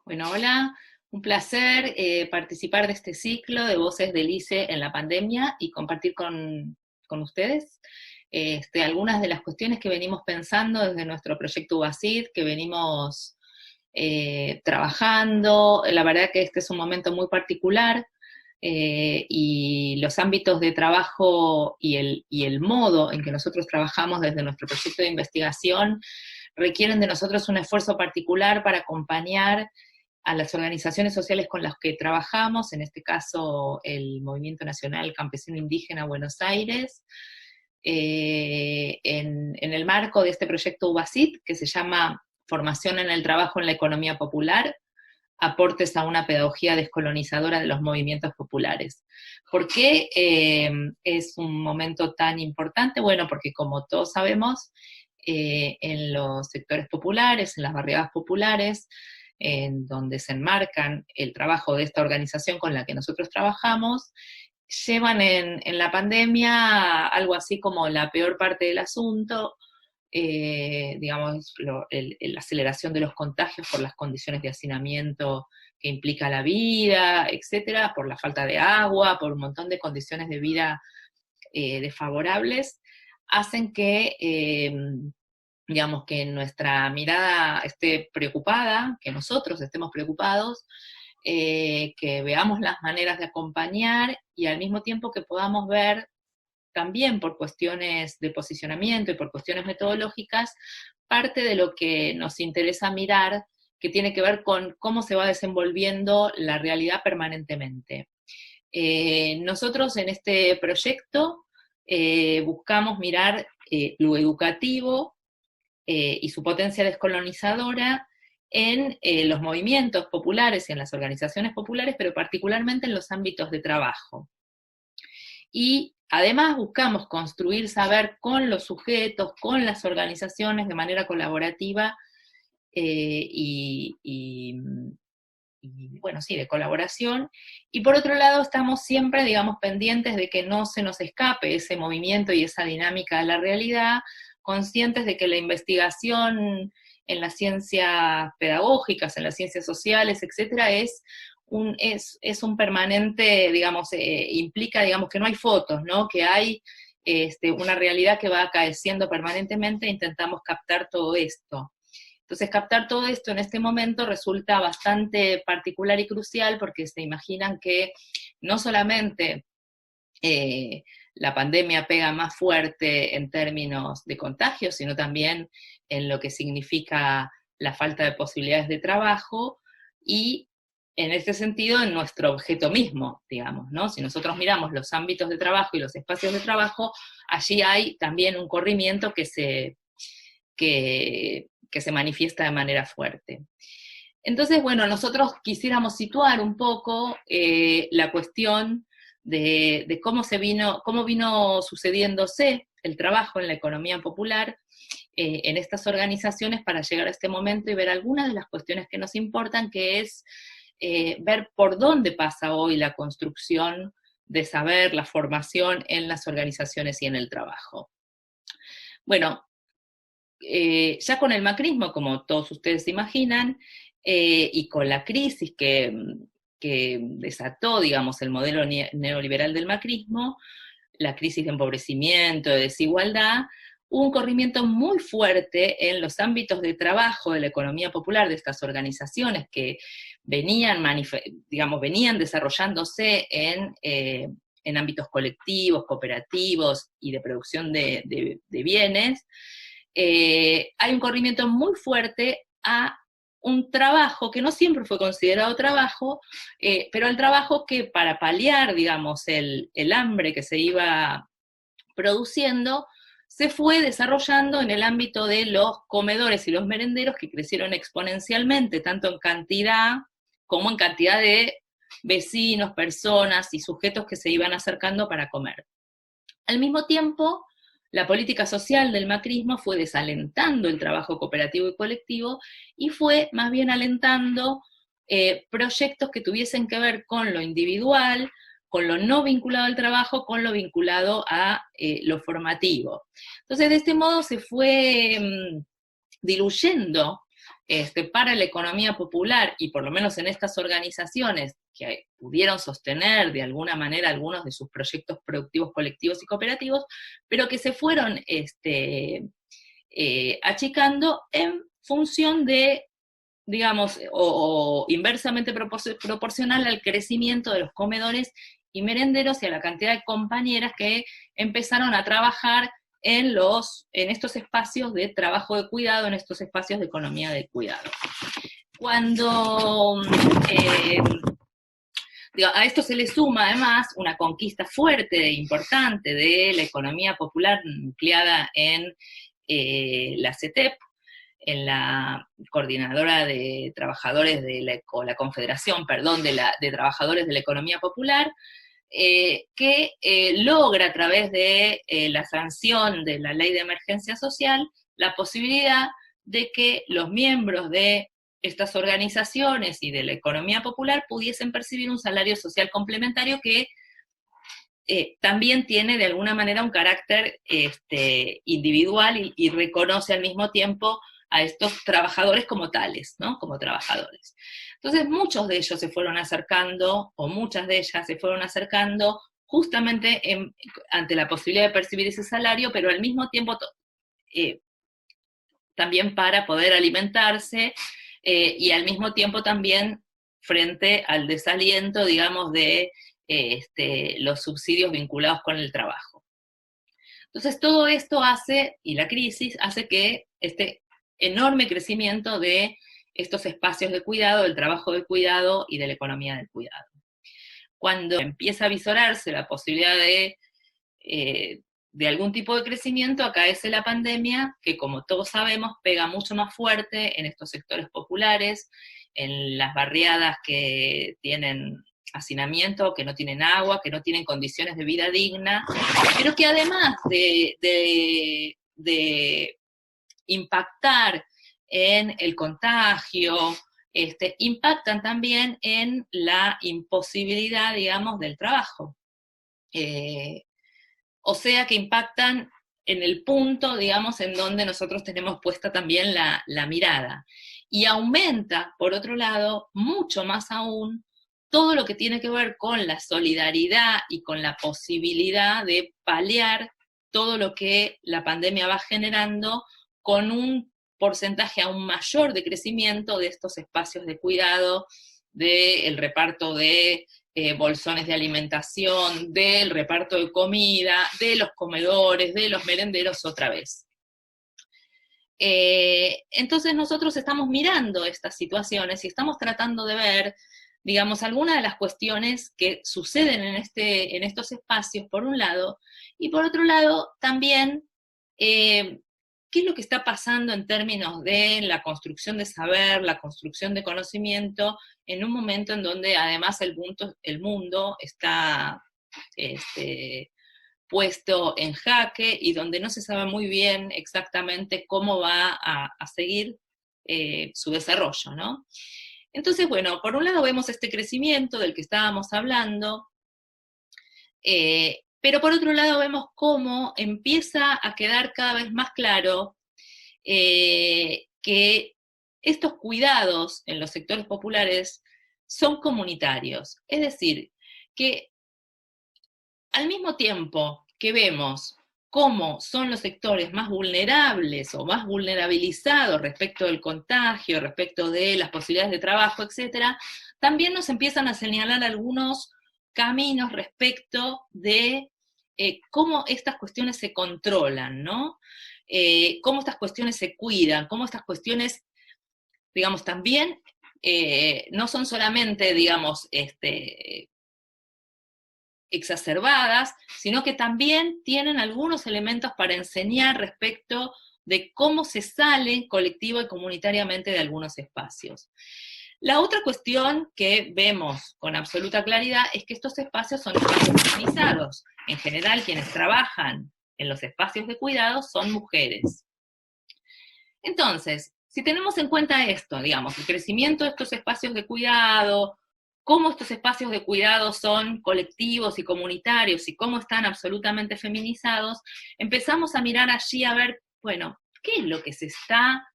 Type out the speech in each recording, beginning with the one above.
Bueno, hola, un placer participar de este ciclo de Voces del ICE en la pandemia y compartir con ustedes algunas de las cuestiones que venimos pensando desde nuestro proyecto UBACID, que venimos trabajando. La verdad que este es un momento muy particular y los ámbitos de trabajo y el modo en que nosotros trabajamos desde nuestro proyecto de investigación requieren de nosotros un esfuerzo particular para acompañar a las organizaciones sociales con las que trabajamos, en este caso el Movimiento Nacional Campesino Indígena Buenos Aires, en el marco de este proyecto UBACIT, que se llama Formación en el Trabajo en la Economía Popular, aportes a una pedagogía descolonizadora de los movimientos populares. ¿Por qué es un momento tan importante? Bueno, porque como todos sabemos, en los sectores populares, en las barriadas populares, en donde se enmarcan el trabajo de esta organización con la que nosotros trabajamos, llevan en la pandemia algo así como la peor parte del asunto, digamos, la aceleración de los contagios por las condiciones de hacinamiento que implica la vida, etcétera, por la falta de agua, por un montón de condiciones de vida desfavorables, hacen que digamos, que nuestra mirada esté preocupada, que nosotros estemos preocupados, que veamos las maneras de acompañar y al mismo tiempo que podamos ver también por cuestiones de posicionamiento y por cuestiones metodológicas, parte de lo que nos interesa mirar, que tiene que ver con cómo se va desenvolviendo la realidad permanentemente. Nosotros en este proyecto buscamos mirar lo educativo, y su potencia descolonizadora en los movimientos populares y en las organizaciones populares, pero particularmente en los ámbitos de trabajo. Y además buscamos construir saber con los sujetos, con las organizaciones de manera colaborativa bueno, sí, de colaboración. Y por otro lado, estamos siempre, digamos, pendientes de que no se nos escape ese movimiento y esa dinámica de la realidad, conscientes de que la investigación en las ciencias pedagógicas, en las ciencias sociales, etcétera, es un permanente, digamos, implica, digamos, que no hay fotos, ¿no? Que hay una realidad que va acaeciendo permanentemente e intentamos captar todo esto. Entonces, captar todo esto en este momento resulta bastante particular y crucial porque se imaginan que no solamente la pandemia pega más fuerte en términos de contagios, sino también en lo que significa la falta de posibilidades de trabajo y en este sentido en nuestro objeto mismo, digamos, ¿no? Si nosotros miramos los ámbitos de trabajo y los espacios de trabajo, allí hay también un corrimiento que se manifiesta de manera fuerte. Entonces, bueno, nosotros quisiéramos situar un poco la cuestión de cómo vino sucediéndose el trabajo en la economía popular en estas organizaciones para llegar a este momento y ver algunas de las cuestiones que nos importan, que es ver por dónde pasa hoy la construcción de saber, la formación en las organizaciones y en el trabajo. Bueno, ya con el macrismo, como todos ustedes se imaginan, y con la crisis que desató, digamos, el modelo neoliberal del macrismo, la crisis de empobrecimiento, de desigualdad, hubo un corrimiento muy fuerte en los ámbitos de trabajo de la economía popular de estas organizaciones que venían desarrollándose en ámbitos colectivos, cooperativos y de producción de bienes. Hay un corrimiento muy fuerte a un trabajo que no siempre fue considerado trabajo, pero el trabajo que para paliar, digamos, el hambre que se iba produciendo, se fue desarrollando en el ámbito de los comedores y los merenderos que crecieron exponencialmente, tanto en cantidad como en cantidad de vecinos, personas y sujetos que se iban acercando para comer. Al mismo tiempo, la política social del macrismo fue desalentando el trabajo cooperativo y colectivo y fue más bien alentando proyectos que tuviesen que ver con lo individual, con lo no vinculado al trabajo, con lo vinculado a lo formativo. Entonces, de este modo se fue diluyendo para la economía popular, y por lo menos en estas organizaciones que pudieron sostener de alguna manera algunos de sus proyectos productivos colectivos y cooperativos, pero que se fueron achicando en función de, digamos, o inversamente proporcional al crecimiento de los comedores y merenderos y a la cantidad de compañeras que empezaron a trabajar en estos espacios de trabajo de cuidado, en estos espacios de economía del cuidado. Cuando a esto se le suma además una conquista fuerte e importante de la economía popular nucleada en la CETEP, en la coordinadora de trabajadores o la confederación, perdón, de trabajadores de la economía popular, que logra a través de la sanción de la ley de emergencia social la posibilidad de que los miembros de estas organizaciones y de la economía popular pudiesen percibir un salario social complementario que también tiene de alguna manera un carácter individual y reconoce al mismo tiempo a estos trabajadores como tales, ¿no? Como trabajadores. Entonces muchos de ellos se fueron acercando, o muchas de ellas se fueron acercando justamente ante la posibilidad de percibir ese salario, pero al mismo tiempo también para poder alimentarse y al mismo tiempo también frente al desaliento, digamos, de los subsidios vinculados con el trabajo. Entonces todo esto hace, y la crisis hace que este enorme crecimiento de estos espacios de cuidado, del trabajo de cuidado y de la economía del cuidado. Cuando empieza a visorarse la posibilidad de algún tipo de crecimiento, acaece la pandemia, que como todos sabemos pega mucho más fuerte en estos sectores populares, en las barriadas que tienen hacinamiento, que no tienen agua, que no tienen condiciones de vida digna, pero que además de impactar en el contagio, impactan también en la imposibilidad, digamos, del trabajo. O sea que impactan en el punto, digamos, en donde nosotros tenemos puesta también la mirada. Y aumenta, por otro lado, mucho más aún, todo lo que tiene que ver con la solidaridad y con la posibilidad de paliar todo lo que la pandemia va generando con un porcentaje aún mayor de crecimiento de estos espacios de cuidado, del reparto de bolsones de alimentación, del reparto de comida, de los comedores, de los merenderos otra vez. Entonces nosotros estamos mirando estas situaciones y estamos tratando de ver, digamos, algunas de las cuestiones que suceden en estos espacios, por un lado, y por otro lado también qué es lo que está pasando en términos de la construcción de saber, la construcción de conocimiento, en un momento en donde además el mundo está puesto en jaque y donde no se sabe muy bien exactamente cómo va a seguir su desarrollo, ¿no? Entonces, bueno, por un lado vemos este crecimiento del que estábamos hablando, pero por otro lado vemos cómo empieza a quedar cada vez más claro que estos cuidados en los sectores populares son comunitarios. Es decir, que al mismo tiempo que vemos cómo son los sectores más vulnerables o más vulnerabilizados respecto del contagio, respecto de las posibilidades de trabajo, etcétera, también nos empiezan a señalar algunos caminos respecto de cómo estas cuestiones se controlan, ¿no? Cómo estas cuestiones se cuidan, cómo estas cuestiones, digamos, también no son solamente, digamos, exacerbadas, sino que también tienen algunos elementos para enseñar respecto de cómo se sale colectivo y comunitariamente de algunos espacios. La otra cuestión que vemos con absoluta claridad es que estos espacios son espacios feminizados. En general, quienes trabajan en los espacios de cuidado son mujeres. Entonces, si tenemos en cuenta esto, digamos, el crecimiento de estos espacios de cuidado, cómo estos espacios de cuidado son colectivos y comunitarios y cómo están absolutamente feminizados, empezamos a mirar allí a ver, bueno, ¿qué es lo que se está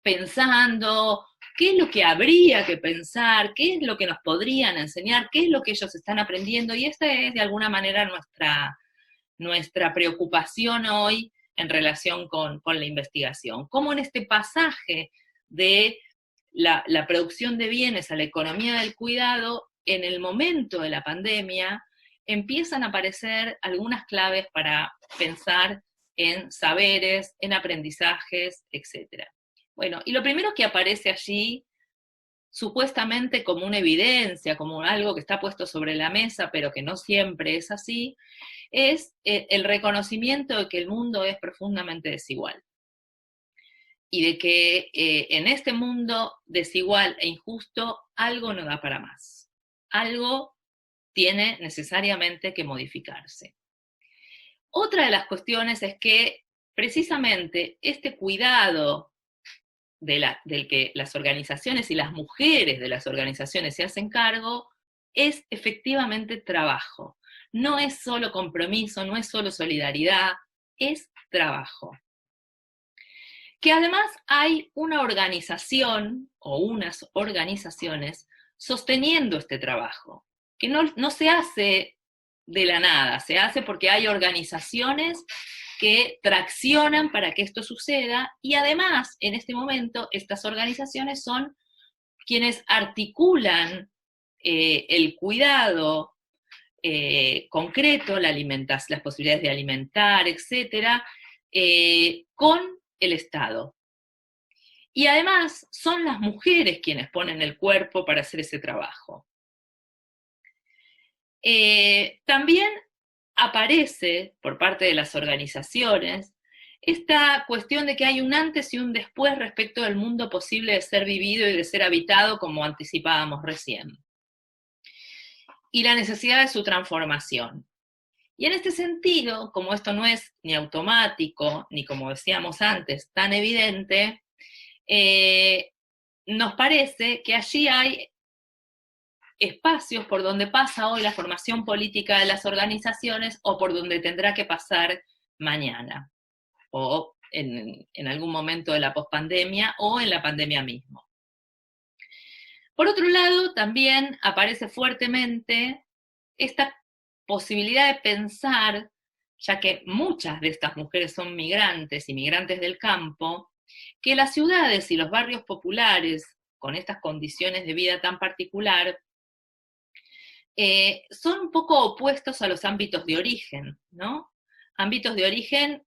pensando qué es lo que habría que pensar, qué es lo que nos podrían enseñar, qué es lo que ellos están aprendiendo, y esta es de alguna manera nuestra preocupación hoy en relación con la investigación. Cómo en este pasaje de la producción de bienes a la economía del cuidado, en el momento de la pandemia, empiezan a aparecer algunas claves para pensar en saberes, en aprendizajes, etc. Bueno, y lo primero que aparece allí, supuestamente como una evidencia, como algo que está puesto sobre la mesa, pero que no siempre es así, es el reconocimiento de que el mundo es profundamente desigual. Y de que en este mundo desigual e injusto algo no da para más. Algo tiene necesariamente que modificarse. Otra de las cuestiones es que precisamente este cuidado del que las organizaciones y las mujeres de las organizaciones se hacen cargo es efectivamente trabajo. No es solo compromiso, no es solo solidaridad, es trabajo. Que además hay una organización o unas organizaciones sosteniendo este trabajo, que no se hace de la nada, se hace porque hay organizaciones que traccionan para que esto suceda, y además en este momento estas organizaciones son quienes articulan el cuidado concreto, las posibilidades de alimentar, etcétera, con el Estado. Y además son las mujeres quienes ponen el cuerpo para hacer ese trabajo. También aparece por parte de las organizaciones esta cuestión de que hay un antes y un después respecto del mundo posible de ser vivido y de ser habitado, como anticipábamos recién, y la necesidad de su transformación. Y en este sentido, como esto no es ni automático, ni como decíamos antes, tan evidente, nos parece que allí hay espacios por donde pasa hoy la formación política de las organizaciones, o por donde tendrá que pasar mañana, o en algún momento de la pospandemia, o en la pandemia mismo. Por otro lado, también aparece fuertemente esta posibilidad de pensar, ya que muchas de estas mujeres son migrantes y migrantes del campo, que las ciudades y los barrios populares, con estas condiciones de vida tan particular, son un poco opuestos a los ámbitos de origen, ¿no? Ámbitos de origen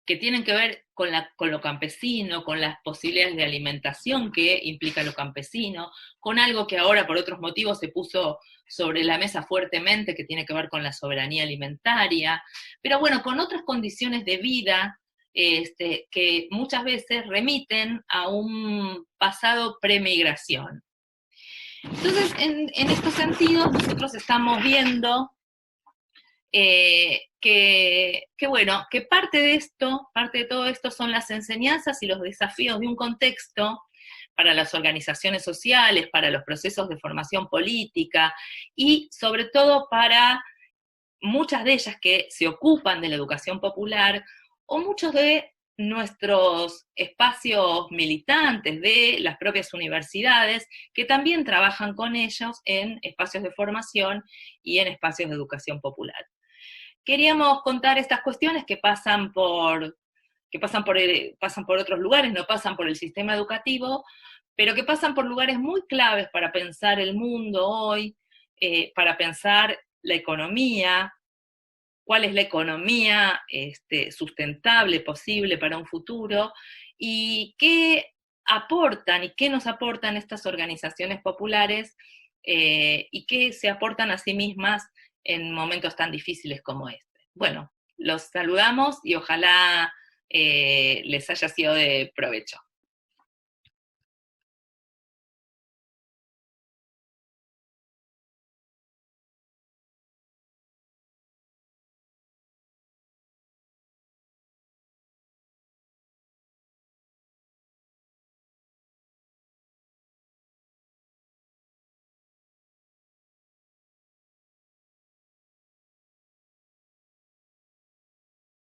que tienen que ver con lo campesino, con las posibilidades de alimentación que implica lo campesino, con algo que ahora por otros motivos se puso sobre la mesa fuertemente, que tiene que ver con la soberanía alimentaria, pero bueno, con otras condiciones de vida que muchas veces remiten a un pasado premigración. Entonces, en estos sentidos, nosotros estamos viendo bueno, que parte de todo esto son las enseñanzas y los desafíos de un contexto para las organizaciones sociales, para los procesos de formación política, y sobre todo para muchas de ellas que se ocupan de la educación popular, o muchos de nuestros espacios militantes de las propias universidades, que también trabajan con ellos en espacios de formación y en espacios de educación popular. Queríamos contar estas cuestiones que pasan por otros lugares, no pasan por el sistema educativo, pero que pasan por lugares muy claves para pensar el mundo hoy, para pensar la economía, cuál es la economía sustentable, posible para un futuro, y qué aportan y qué nos aportan estas organizaciones populares, y qué se aportan a sí mismas en momentos tan difíciles como este. Bueno, los saludamos y ojalá les haya sido de provecho.